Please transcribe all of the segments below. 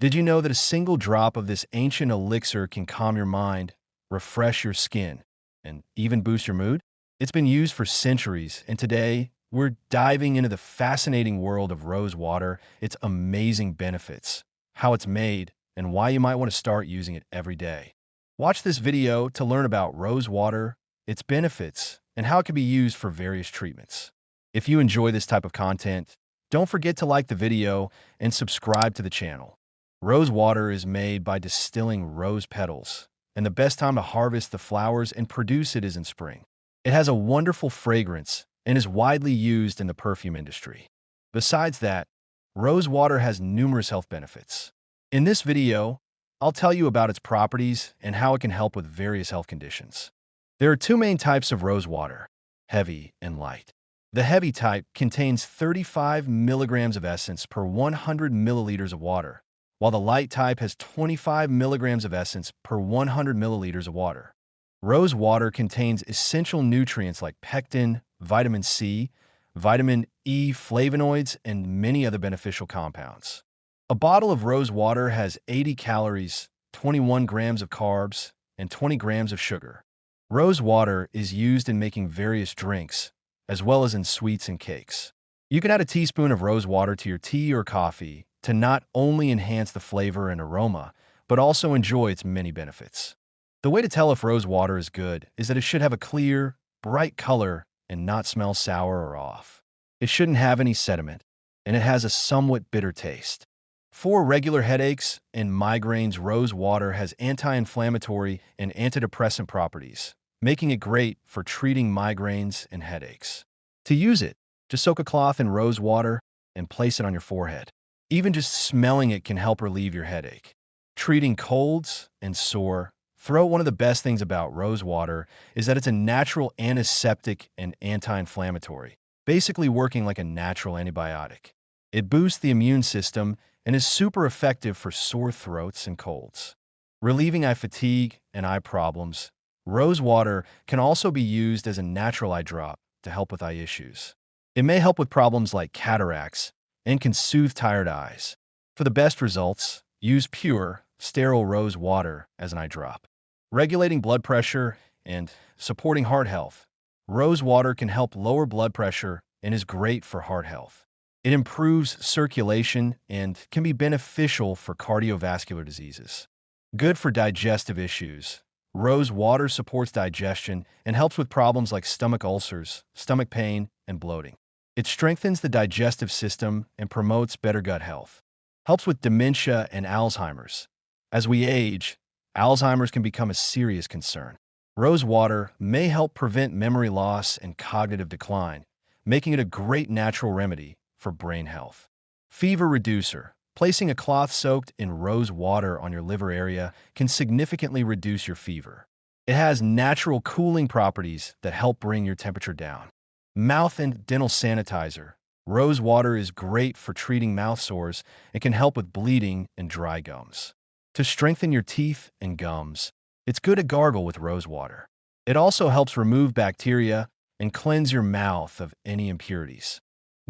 Did you know that a single drop of this ancient elixir can calm your mind, refresh your skin, and even boost your mood? It's been used for centuries, and today we're diving into the fascinating world of rose water, its amazing benefits, how it's made, and why you might want to start using it every day. Watch this video to learn about rose water, its benefits, and how it can be used for various treatments. If you enjoy this type of content, don't forget to like the video and subscribe to the channel. Rose water is made by distilling rose petals, and the best time to harvest the flowers and produce it is in spring. It has a wonderful fragrance and is widely used in the perfume industry. Besides that, rose water has numerous health benefits. In this video, I'll tell you about its properties and how it can help with various health conditions. There are two main types of rose water, heavy and light. The heavy type contains 35 milligrams of essence per 100 milliliters of water, while the light type has 25 milligrams of essence per 100 milliliters of water. Rose water contains essential nutrients like pectin, vitamin C, vitamin E, flavonoids, and many other beneficial compounds. A bottle of rose water has 80 calories, 21 grams of carbs, and 20 grams of sugar. Rose water is used in making various drinks, as well as in sweets and cakes. You can add a teaspoon of rose water to your tea or coffee to not only enhance the flavor and aroma, but also enjoy its many benefits. The way to tell if rose water is good is that it should have a clear, bright color and not smell sour or off. It shouldn't have any sediment, and it has a somewhat bitter taste. For regular headaches and migraines, rose water has anti-inflammatory and antidepressant properties, making it great for treating migraines and headaches. To use it, just soak a cloth in rose water and place it on your forehead. Even just smelling it can help relieve your headache. Treating colds and sore throat. One of the best things about rose water is that it's a natural antiseptic and anti-inflammatory, basically working like a natural antibiotic. It boosts the immune system and is super effective for sore throats and colds. Relieving eye fatigue and eye problems, rose water can also be used as a natural eye drop to help with eye issues. It may help with problems like cataracts and can soothe tired eyes. For the best results, use pure, sterile rose water as an eye drop. Regulating blood pressure and supporting heart health, rose water can help lower blood pressure and is great for heart health. It improves circulation and can be beneficial for cardiovascular diseases. Good for digestive issues. Rose water supports digestion and helps with problems like stomach ulcers, stomach pain, and bloating. It strengthens the digestive system and promotes better gut health. Helps with dementia and Alzheimer's. As we age, Alzheimer's can become a serious concern. Rose water may help prevent memory loss and cognitive decline, making it a great natural remedy for brain health. Fever reducer. Placing a cloth soaked in rose water on your liver area can significantly reduce your fever. It has natural cooling properties that help bring your temperature down. Mouth and dental sanitizer. Rose water is great for treating mouth sores and can help with bleeding and dry gums. To strengthen your teeth and gums, it's good to gargle with rose water. It also helps remove bacteria and cleanse your mouth of any impurities.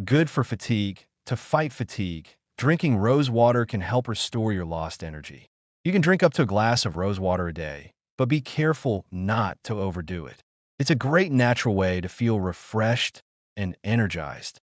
Good for fatigue. To fight fatigue, drinking rose water can help restore your lost energy. You can drink up to a glass of rose water a day, but be careful not to overdo it. It's a great natural way to feel refreshed and energized.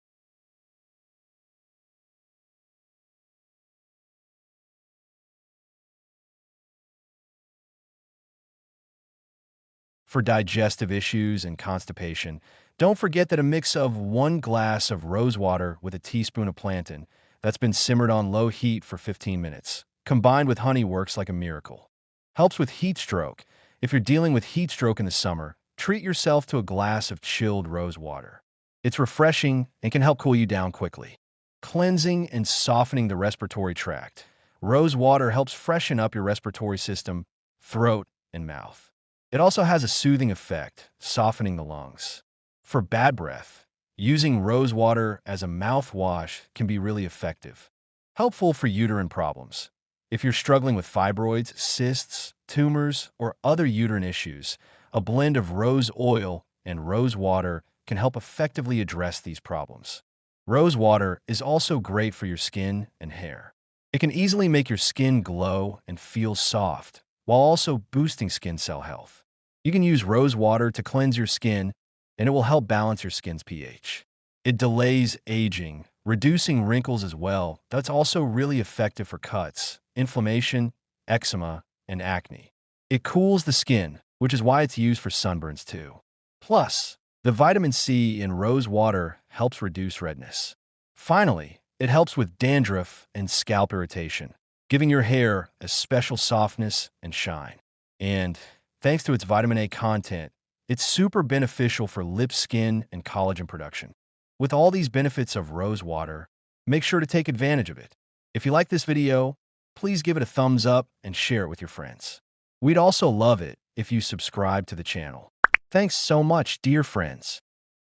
For digestive issues and constipation, don't forget that a mix of 1 glass of rose water with a teaspoon of plantain that's been simmered on low heat for 15 minutes, combined with honey, works like a miracle. Helps with heat stroke. If you're dealing with heat stroke in the summer, treat yourself to a glass of chilled rose water. It's refreshing and can help cool you down quickly. Cleansing and softening the respiratory tract. Rose water helps freshen up your respiratory system, throat, and mouth. It also has a soothing effect, softening the lungs. For bad breath, using rose water as a mouthwash can be really effective. Helpful for uterine problems. If you're struggling with fibroids, cysts, tumors, or other uterine issues, a blend of rose oil and rose water can help effectively address these problems. Rose water is also great for your skin and hair. It can easily make your skin glow and feel soft, while also boosting skin cell health. You can use rose water to cleanse your skin, and it will help balance your skin's pH. It delays aging, reducing wrinkles as well. That's also really effective for cuts, inflammation, eczema, and acne. It cools the skin, which is why it's used for sunburns too. Plus, the vitamin C in rose water helps reduce redness. Finally, it helps with dandruff and scalp irritation, giving your hair a special softness and shine. And thanks to its vitamin A content, it's super beneficial for lip skin and collagen production. With all these benefits of rose water, make sure to take advantage of it. If you like this video, please give it a thumbs up and share it with your friends. We'd also love it if you subscribe to the channel. Thanks so much, dear friends.